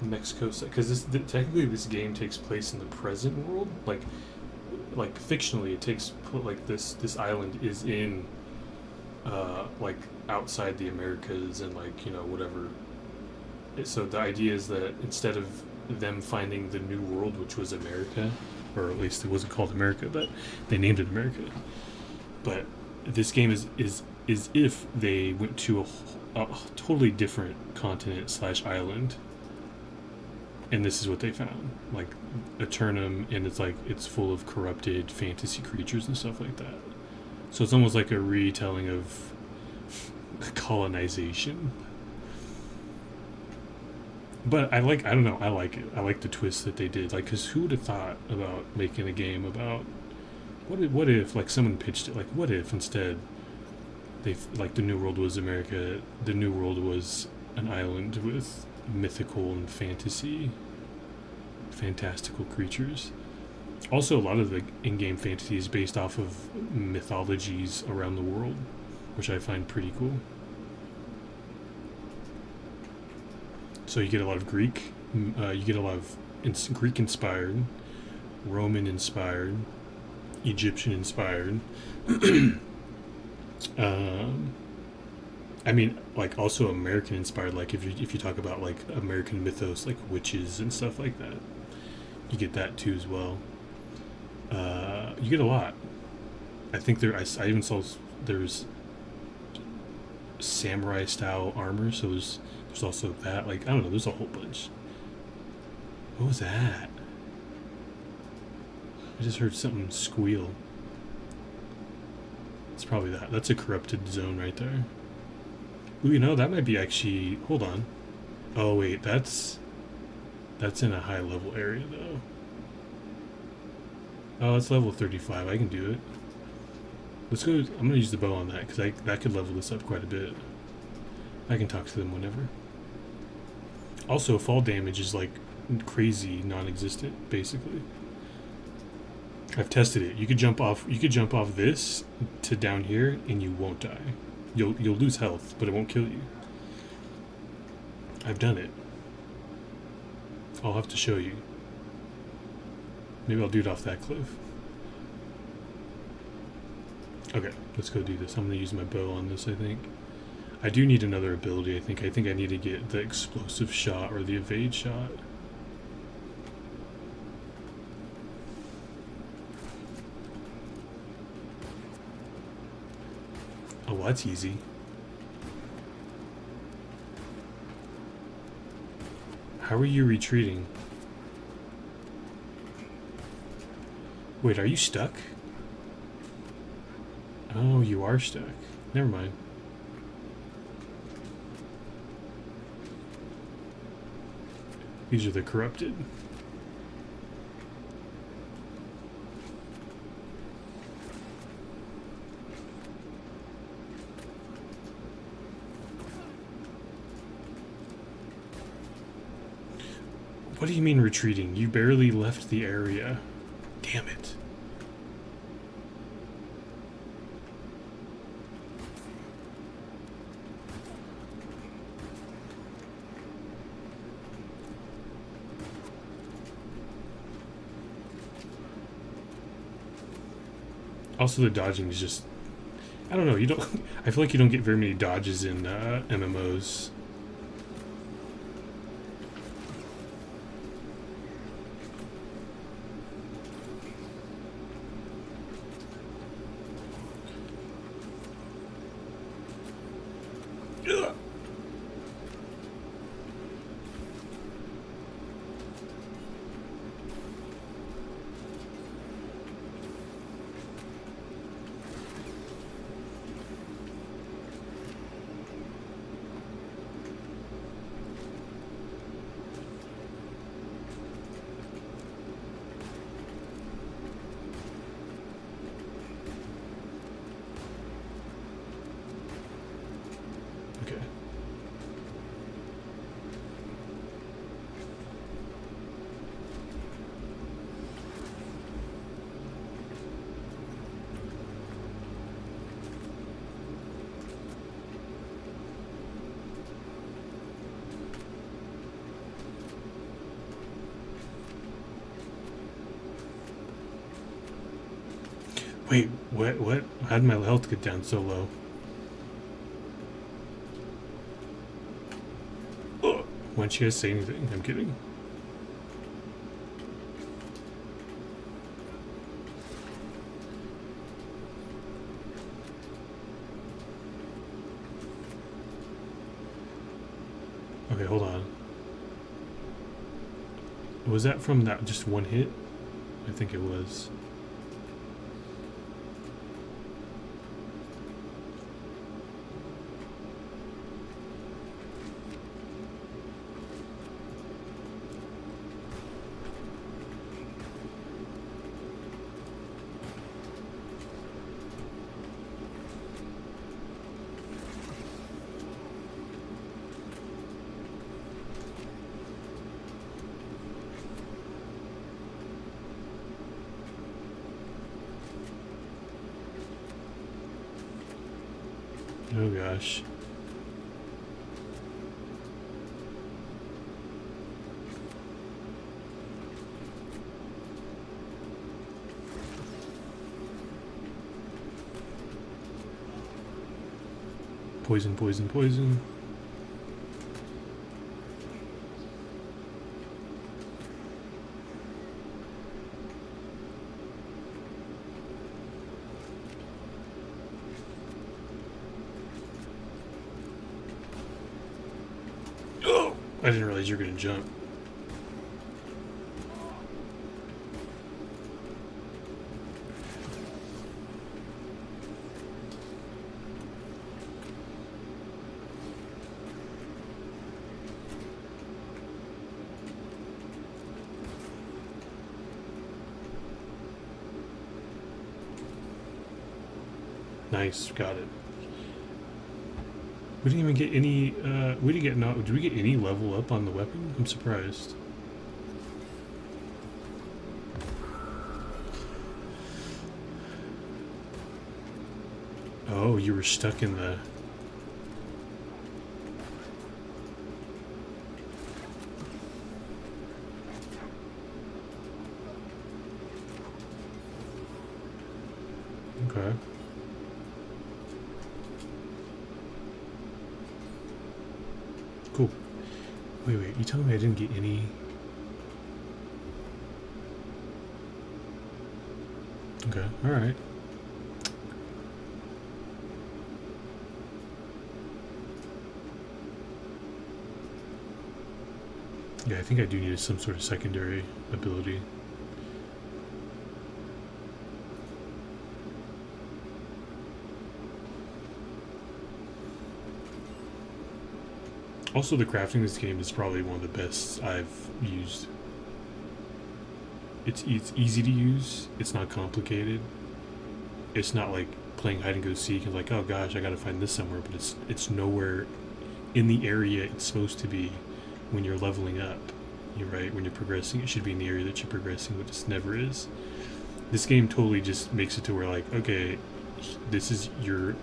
Mexico, because technically this game takes place in the present world. Like fictionally, it takes like this island is in like outside the Americas, and like whatever. So the idea is that instead of them finding the new world, which was America, or at least it wasn't called America, but they named it America. But this game is if they went to a totally different continent / island, and this is what they found, like Eternum, and it's full of corrupted fantasy creatures and stuff like that. So it's almost like a retelling of colonization. But I like it. I like the twist that they did. Like, because who would have thought about making a game about what if like someone pitched it, like what if instead like the New World was America, the New World was an island with mythical and fantastical creatures. Also, a lot of the in-game fantasy is based off of mythologies around the world, which I find pretty cool. So you get a lot of Greek, you get a lot of Greek-inspired, Roman-inspired, Egyptian-inspired. I mean, like also American-inspired. Like if you talk about like American mythos, like witches and stuff like that, you get that too as well. You get a lot. I think I even saw there's samurai style armor, so there's also that. Like I don't know, there's a whole bunch. What was that? I just heard something squeal. It's probably that. That's a corrupted zone right there. Ooh, that might be actually. Hold on. Oh wait, that's That's in a high level area though. Oh, it's level 35. I can do it. Let's go. I'm gonna use the bow on that because that could level this up quite a bit. I can talk to them whenever. Also, fall damage is like crazy non-existent, basically. I've tested it. You could jump off. You could jump off this to down here, and you won't die. You'll lose health, but it won't kill you. I've done it. I'll have to show you. Maybe I'll do it off that cliff. Okay, let's go do this. I'm gonna use my bow on this. I think. I do need another ability. I think I need to get the explosive shot or the evade shot. Oh, well, that's easy. How are you retreating? Wait, are you stuck? Oh, you are stuck. Never mind. These are the corrupted. What do you mean retreating? You barely left the area. Damn it. Also, the dodging is just... I don't know, you don't... I feel like you don't get very many dodges in MMOs. Ugh. Okay. Wait, what? How did my health get down so low? Ugh. Why don't you guys say anything? I'm kidding. Okay, hold on. Was that from that just one hit? I think it was. Oh gosh. Poison, poison, poison. Oh! I didn't realize you were gonna jump. Nice, got it. We didn't even get any. We didn't get no. Did we get any level up on the weapon? I'm surprised. Oh, you were stuck in the. Okay. Cool. Wait, you telling me I didn't get any? Okay, alright. Yeah, I think I do need some sort of secondary ability. Also, the crafting in this game is probably one of the best I've used. It's easy to use. It's not complicated. It's not like playing hide and go seek and like, oh gosh, I gotta find this somewhere. But it's nowhere in the area it's supposed to be when you're leveling up. You're right. When you're progressing, it should be in the area that you're progressing, but it never is. This game totally just makes it to where like, okay, this is you're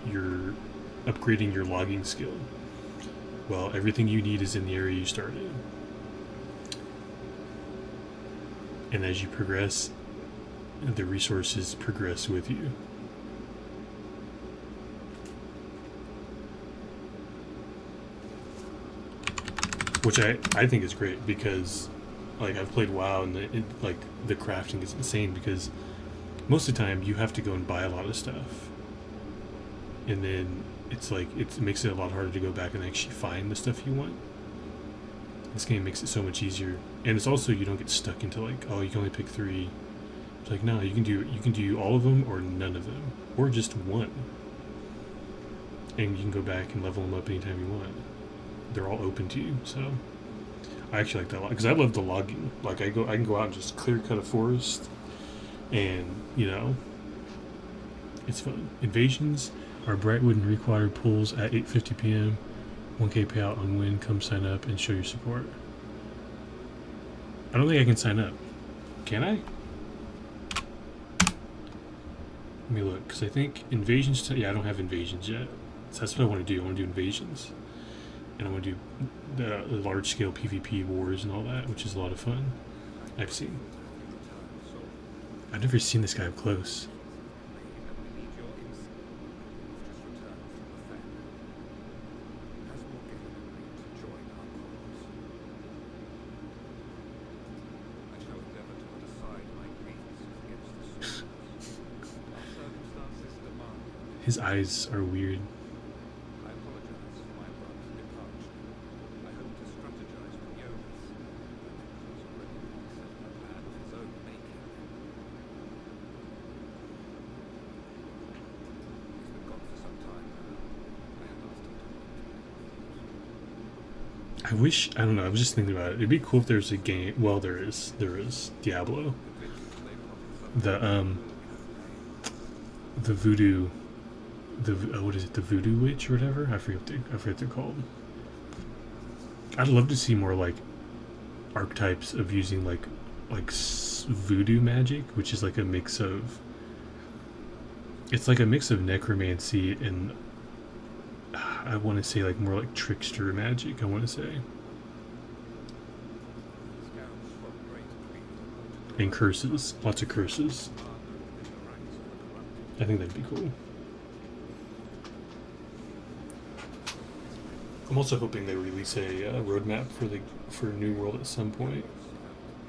upgrading your logging skill. Well, everything you need is in the area you started. And as you progress, the resources progress with you. Which I think is great because, like, I've played WoW and the crafting is insane because most of the time you have to go and buy a lot of stuff. And then it's like, it makes it a lot harder to go back and actually find the stuff you want. This game makes it so much easier. And it's also, you don't get stuck into like, oh, you can only pick 3. It's like, no, you can do all of them or none of them. Or just one. And you can go back and level them up anytime you want. They're all open to you, so I actually like that a lot because I love the logging. Like I can go out and just clear cut a forest, and it's fun. Invasions are Brightwood and Reekwater pools at 8:50 p.m. 1K payout on win. Come sign up and show your support. I don't think I can sign up. Can I? Let me look because I think invasions. Yeah, I don't have invasions yet. So that's what I want to do. I want to do invasions. And I want to do the large-scale PvP wars and all that, which is a lot of fun. I've never seen this guy up close. His eyes are weird. I don't know, I was just thinking about it. It'd be cool if there's a game, well, there is Diablo. The voodoo, what is it, the voodoo witch or whatever? I forget what they're called. I'd love to see more, like, archetypes of using, like voodoo magic, which is like a mix of, it's like a mix of necromancy and I want to say like more like trickster magic, I want to say. And curses. Lots of curses. I think that'd be cool. I'm also hoping they release a roadmap for New World at some point,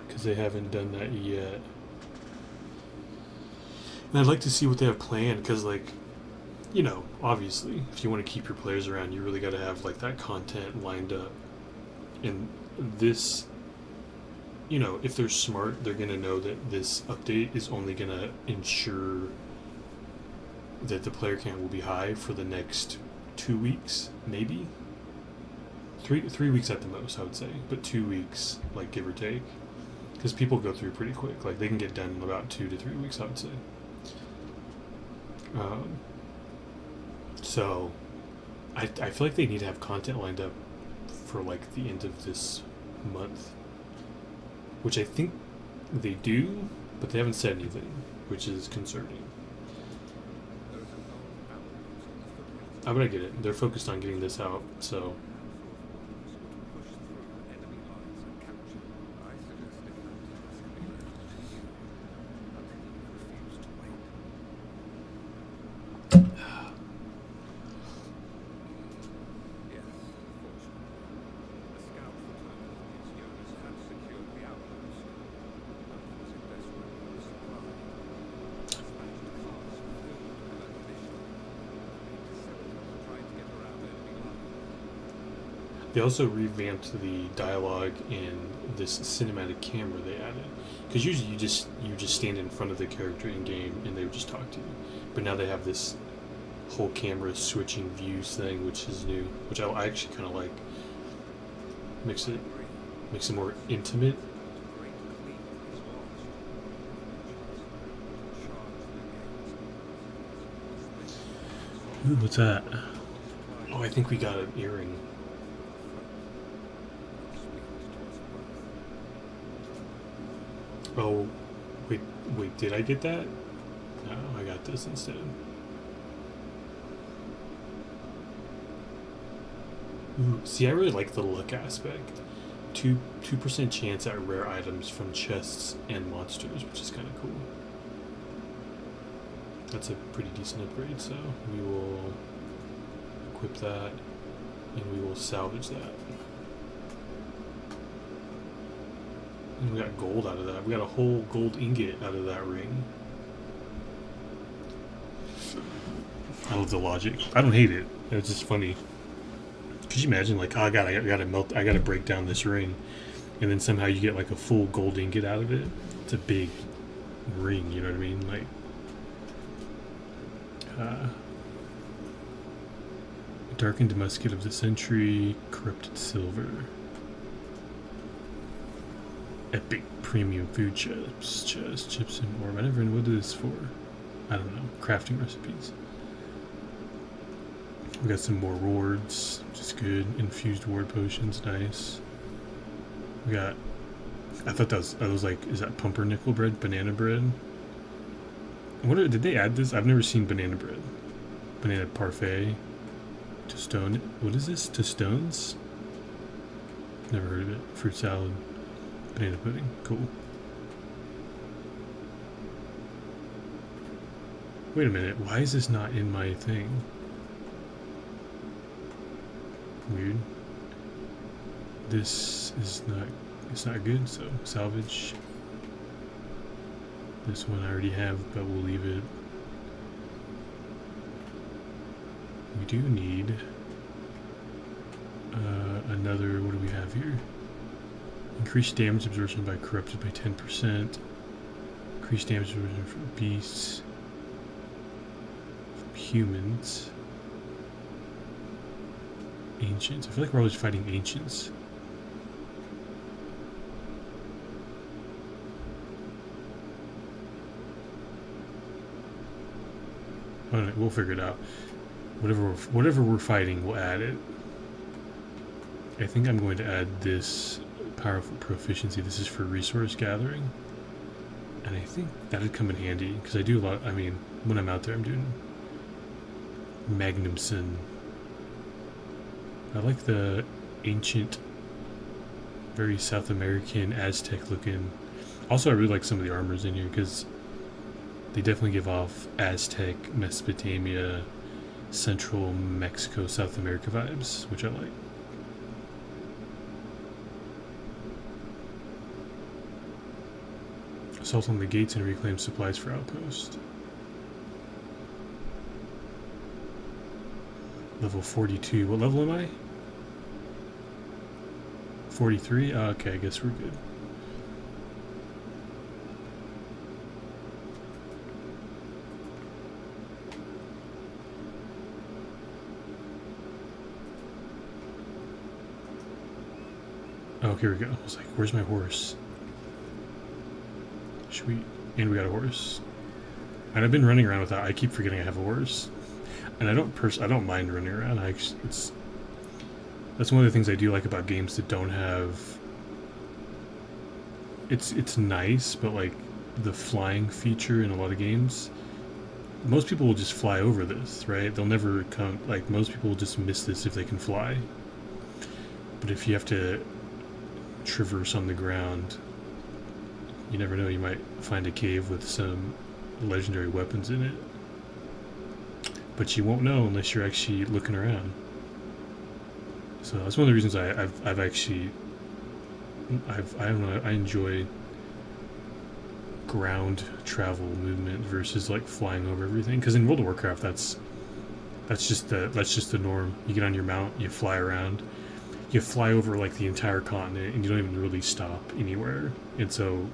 because they haven't done that yet. And I'd like to see what they have planned, because like, obviously, if you want to keep your players around, you really got to have like that content lined up. And this, if they're smart, they're going to know that this update is only going to ensure that the player count will be high for the next 2 weeks, maybe. 3 weeks at the most, I would say, but 2 weeks, like, give or take, because people go through pretty quick. Like, they can get done in about 2 to 3 weeks, I would say. So I feel like they need to have content lined up for like the end of this month, which I think they do, but they haven't said anything, which is concerning. But I get it. They're focused on getting this out, so. They also revamped the dialogue and this cinematic camera they added. Because usually you just stand in front of the character in game and they would just talk to you. But now they have this whole camera switching views thing, which is new, which I actually kind of like. Makes it more intimate. Ooh, what's that? Oh, I think we got an earring. Oh, wait, did I get that? No, I got this instead. Ooh, see, I really like the look aspect. 2% chance at rare items from chests and monsters, which is kind of cool. That's a pretty decent upgrade, so we will equip that and we will salvage that. And we got gold out of that. We got a whole gold ingot out of that ring. I love the logic. I don't hate it. It's just funny. Could you imagine, like, oh god, I gotta break down this ring, and then somehow you get like a full gold ingot out of it? It's a big ring, you know what I mean? Like, darkened musket of the century, corrupted silver, epic premium food chips, and more. I never know what it is for. I don't know. Crafting recipes. We got some more wards, which is good. Infused ward potions, nice. We got. I thought that was like, is that pumpernickel bread, banana bread? Did they add this? I've never seen banana bread. Banana parfait. Tostone. What is this? Tostones? Never heard of it. Fruit salad. Banana pudding. Cool. Wait a minute. Why is this not in my thing? Weird. This is not. It's not good. So salvage. This one I already have, but we'll leave it. We do need another. What do we have here? Increased damage absorption by corrupted by 10%. Increased damage absorption from beasts. From humans. Ancients. I feel like we're always fighting ancients. Oh, no, we'll figure it out. Whatever we're fighting, we'll add it. I think I'm going to add this powerful proficiency. This is for resource gathering, and I think that'd come in handy because I do a lot. I mean, when I'm out there, I'm doing Magnum Sin. I like the ancient, very South American, Aztec looking. Also, I really like some of the armors in here because they definitely give off Aztec, Mesopotamia, Central Mexico, South America vibes, which I like. Assault on the gates and reclaim supplies for outpost. Level 42. What level am I? 43? Oh, okay, I guess we're good. Oh, here we go. I was like, where's my horse? Should we... And we got a horse. And I've been running around without... I keep forgetting I have a horse. and I don't mind running around. That's one of the things I do like about games that don't have. It's nice, but like the flying feature in a lot of games, most people will just fly over this, right? They'll never come. Like most people will just miss this if they can fly. But if you have to traverse on the ground, you never know. You might find a cave with some legendary weapons in it, but you won't know unless you're actually looking around. So that's one of the reasons I've actually I don't know, I enjoy ground travel movement versus like flying over everything. Because in World of Warcraft, that's just the norm. You get on your mount, you fly around, you fly over like the entire continent, and you don't even really stop anywhere. And so